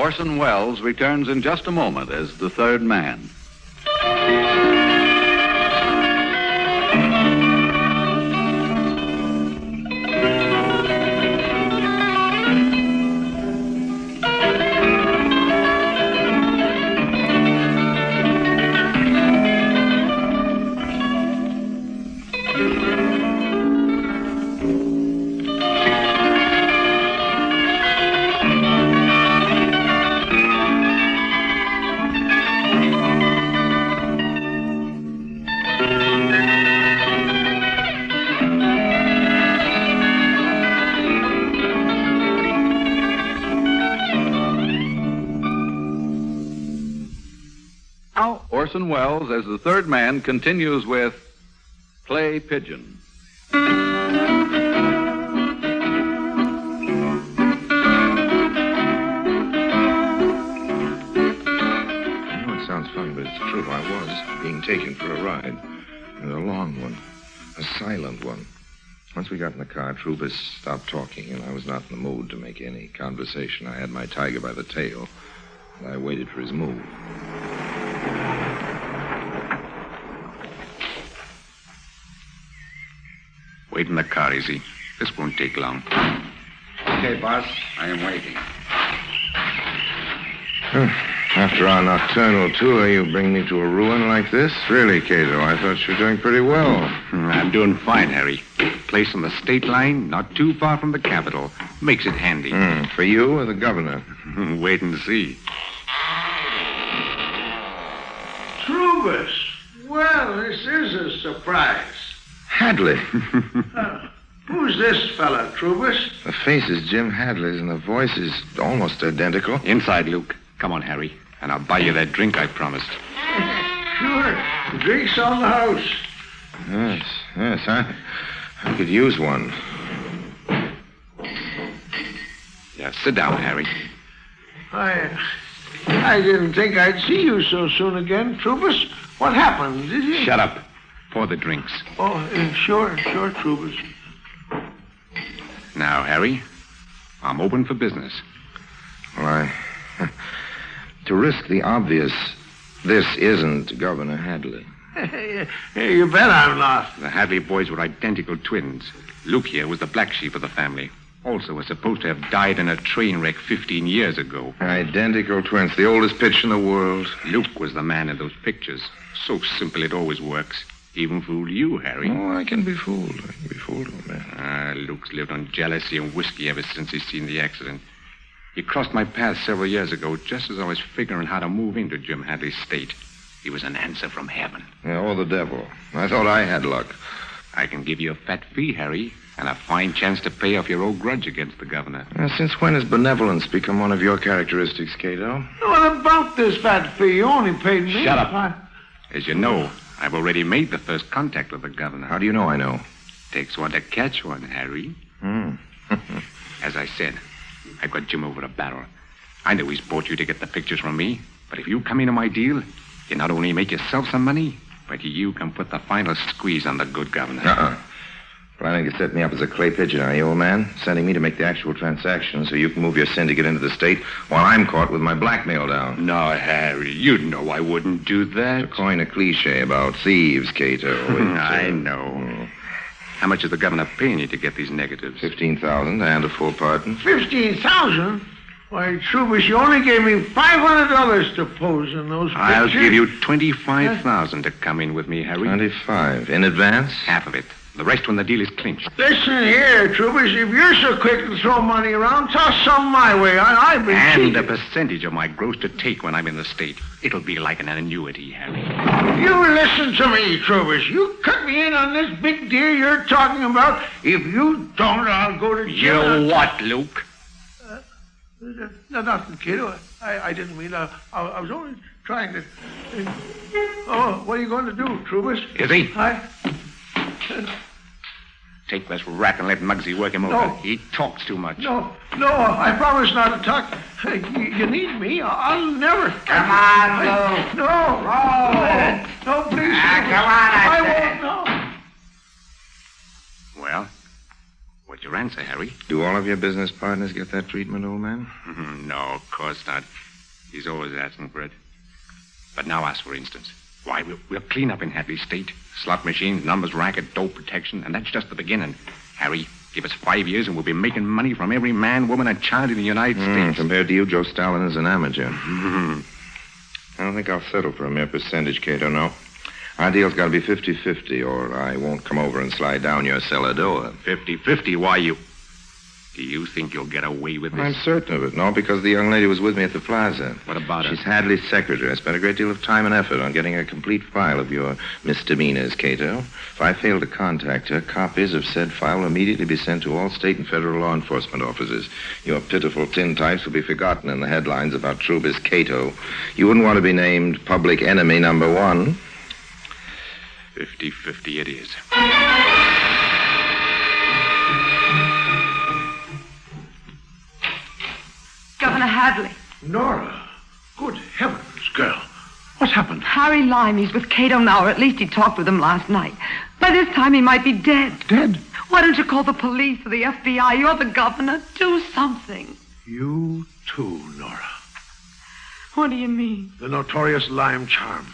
Orson Welles returns in just a moment as the third man. Now, Orson Welles, as the third man, continues with Play Pigeon. I know it sounds funny, but it's true. I was being taken for a ride. And a long one. A silent one. Once we got in the car, Troopers stopped talking, and I was not in the mood to make any conversation. I had my tiger by the tail, and I waited for his move. Wait in the car, Easy. This won't take long. Okay, boss. I am waiting. After our nocturnal tour, you bring me to a ruin like this? Really, Cato, I thought you were doing pretty well. I'm doing fine, Harry. Place on the state line, not too far from the capital. Makes it handy. For you or the governor? Wait and see. Trubus. Well, this is a surprise. Hadley. Who's this fella, Trubus? The face is Jim Hadley's, and the voice is almost identical. Inside, Luke. Come on, Harry. And I'll buy you that drink I promised. Sure. The drink's on the house. Yes, I could use one. Yeah, sit down, Harry. I didn't think I'd see you so soon again, Trubus. What happened, did you? Shut up. Pour the drinks. Oh, sure, Trubus. Now, Harry, I'm open for business. Well, to risk the obvious, this isn't Governor Hadley. Hey, you bet I'm not. The Hadley boys were identical twins. Luke here was the black sheep of the family. Also was supposed to have died in a train wreck 15 years ago. Identical twins, the oldest pitch in the world. Luke was the man in those pictures. So simple it always works. Even fooled you, Harry. Oh, I can be fooled. Old man. Luke's lived on jealousy and whiskey ever since he's seen the accident. He crossed my path several years ago just as I was figuring how to move into Jim Hadley's state. He was an answer from heaven. Yeah, or the devil. I thought I had luck. I can give you a fat fee, Harry, and a fine chance to pay off your old grudge against the governor. Since when has benevolence become one of your characteristics, Cato? What about this fat fee? You only paid me. Shut up. As you know, I've already made the first contact with the governor. How do you know I know? Takes one to catch one, Harry. As I said, I got Jim over a barrel. I know he's bought you to get the pictures from me, but if you come into my deal, you not only make yourself some money, but you can put the final squeeze on the good governor. Planning to set me up as a clay pigeon, are you, old man? Sending me to make the actual transaction so you can move your syndicate into the state while I'm caught with my blackmail down. No, Harry, you know I wouldn't do that. To coin a cliche about thieves, Cato. I know. How much is the governor paying you to get these negatives? $15,000 and a full pardon. 15,000? Why, Trubus, you only gave me $500 to pose in those pictures. I'll give you $25,000 to come in with me, Harry. 25 in advance? Half of it. The rest when the deal is clinched. Listen here, Trubus. If you're so quick to throw money around, toss some my way. I've been cheated. And a percentage of my gross to take when I'm in the state. It'll be like an annuity, Harry. You listen to me, Trubus. You cut me in on this big deal you're talking about. If you don't, I'll go to jail. You what, Luke? Nothing, kid. I didn't mean. I was only trying to. Oh, what are you going to do, Trubus? Is he? I Take this rat and let Muggsy work him over. No. He talks too much. No, I promise not to talk. You need me. I'll never. Come on, Lou. No. Roll it. No, please. Come on, I I said. won't, no. Well, what What's your answer, Harry? Do all of your business partners get that treatment, old man? No, of course not. He's always asking for it. But now us, for instance. Why, we'll clean up in Hadley State. Slot machines, numbers, racket, dope protection, and that's just the beginning. Harry, give us 5 years and we'll be making money from every man, woman, and child in the United States. Compared to you, Joe Stalin is an amateur. I don't think I'll settle for a mere percentage, Cato, no. Our deal's got to be 50-50, or I won't come over and slide down your cellar door. 50-50, why you... Do you think you'll get away with this? I'm certain of it. No, because the young lady was with me at the plaza. What about her? She's Hadley's secretary. I spent a great deal of time and effort on getting a complete file of your misdemeanors, Cato. If I fail to contact her, copies of said file will immediately be sent to all state and federal law enforcement officers. Your pitiful tintypes will be forgotten in the headlines about Trubis Cato. You wouldn't want to be named public enemy number 1. 50-50 it is. Governor Hadley. Nora, good heavens, girl. What's happened? Harry Lime, he's with Cato now, or at least he talked with him last night. By this time, he might be dead. Dead? Why don't you call the police or the FBI? You're the governor. Do something. You too, Nora. What do you mean? The notorious Lime Charm.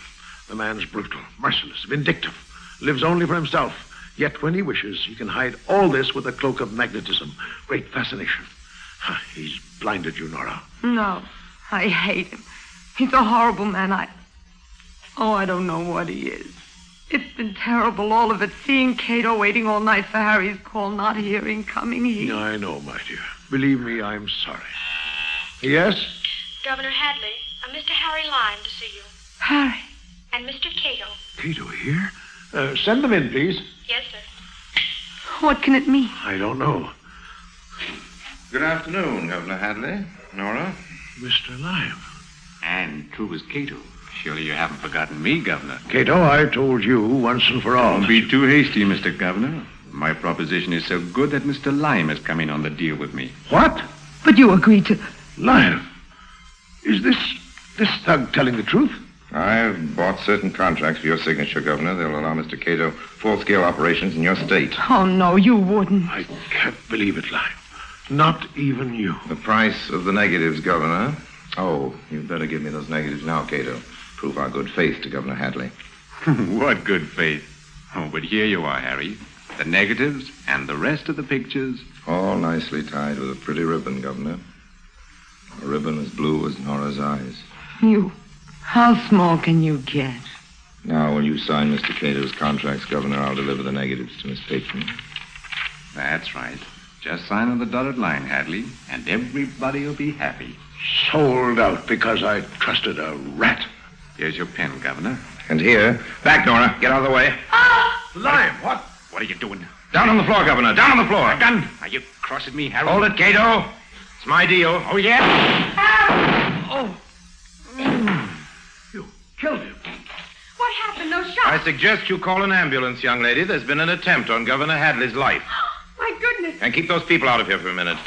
The man's brutal, merciless, vindictive, lives only for himself. Yet when he wishes, he can hide all this with a cloak of magnetism, great fascination. He's blinded you, Nora. No, I hate him. He's a horrible man. I don't know what he is. It's been terrible, all of it. Seeing Cato waiting all night for Harry's call, not hearing, coming here. I know, my dear. Believe me, I'm sorry. Yes? Governor Hadley, Mr. Harry Lime to see you. Harry. And Mr. Cato. Cato here? Send them in, please. Yes, sir. What can it mean? I don't know. Good afternoon, Governor Hadley. Nora? Mr. Lime. And Trubis Cato. Surely you haven't forgotten me, Governor. Cato, I told you once and for all. Don't be too hasty, Mr. Governor. My proposition is so good that Mr. Lime is coming on the deal with me. What? But you agreed to... Lime? Is this thug telling the truth? I've bought certain contracts for your signature, Governor. They'll allow Mr. Cato full-scale operations in your state. Oh, no, you wouldn't. I can't believe it, Lime. Not even you. The price of the negatives, Governor. Oh, you'd better give me those negatives now, Cato. Prove our good faith to Governor Hadley. What good faith. Oh, but here you are, Harry. The negatives and the rest of the pictures. All nicely tied with a pretty ribbon, Governor. A ribbon as blue as Nora's eyes. You... How small can you get? Now, when you sign Mr. Cato's contracts, Governor, I'll deliver the negatives to Miss Pigeon. That's right. Just sign on the dotted line, Hadley, and everybody will be happy. Sold out because I trusted a rat. Here's your pen, Governor. And here... Back, Nora. Get out of the way. Lime, what? What are you doing? Down on the floor, Governor. Down on the floor. A gun? Are you crossing me, Harry? Hold it, Cato. It's my deal. Oh, yeah? Oh. You killed him. What happened? Those shots? I suggest you call an ambulance, young lady. There's been an attempt on Governor Hadley's life. My goodness. And keep those people out of here for a minute.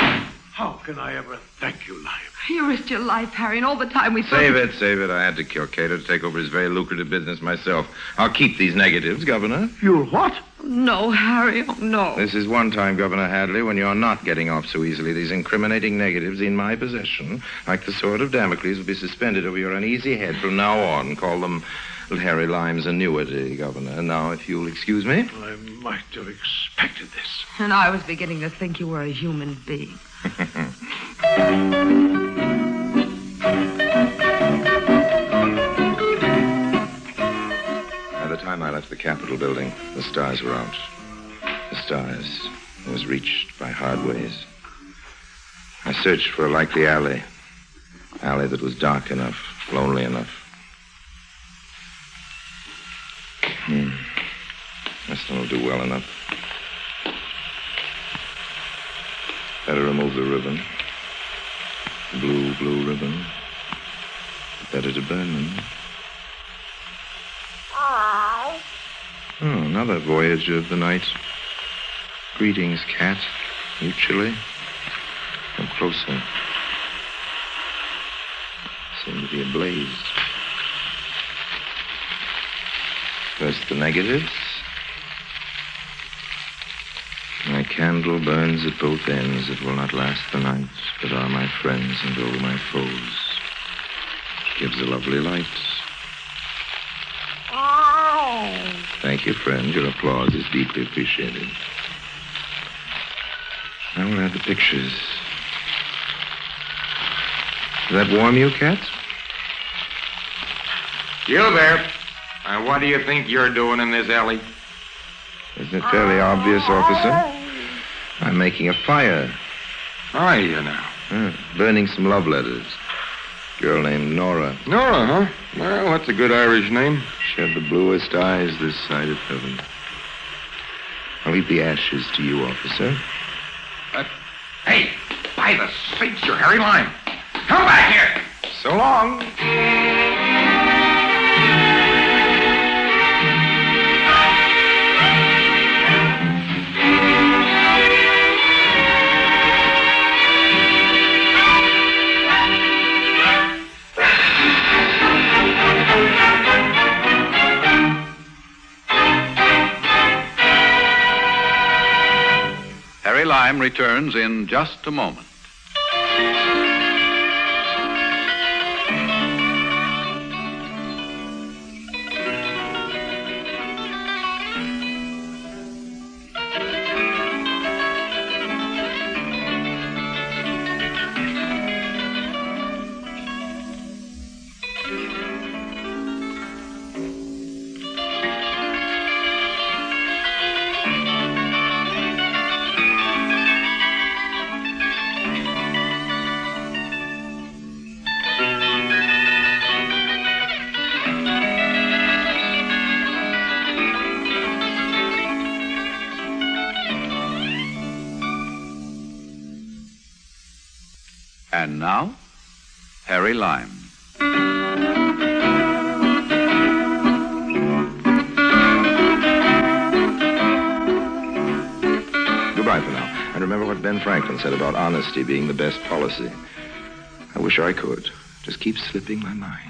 How can I ever thank you, Lime? You risked your life, Harry, and all the time we... Save it. I had to kill Cato to take over his very lucrative business myself. I'll keep these negatives, Governor. You'll what? No, Harry, oh, no. This is one time, Governor Hadley, when you're not getting off so easily. These incriminating negatives in my possession, like the sword of Damocles, will be suspended over your uneasy head from now on. Call them Harry Lime's annuity, Governor. And now, if you'll excuse me. I might have expected this. And I was beginning to think you were a human being. By the time I left the Capitol building, the stars were out. The stars. I was reached by hard ways. I searched for a likely alley. Alley that was dark enough, lonely enough. This one will do well enough. Better remove the ribbon. Blue ribbon. Better to burn them. Oh, another voyager of the night. Greetings, cat. You chilly? Come closer. Seem to be ablaze. First the negatives. My candle burns at both ends. It will not last the night, but are my friends and all my foes. Gives a lovely light. Thank you, friend. Your applause is deeply appreciated. I will add the pictures. Does that warm you, Cat? Gilbert, what do you think you're doing in this alley? Isn't it fairly obvious, officer? I'm making a fire. Are you now? Burning some love letters. Girl named Nora. Nora, huh? Well, that's a good Irish name. Shed the bluest eyes this side of heaven. I'll leave the ashes to you, officer. Hey, by the saints, you're Harry Lime. Come back here. So long. Harry Lime returns in just a moment. And now, Harry Lime. Goodbye for now. And remember what Ben Franklin said about honesty being the best policy. I wish I could. Just keep slipping my mind.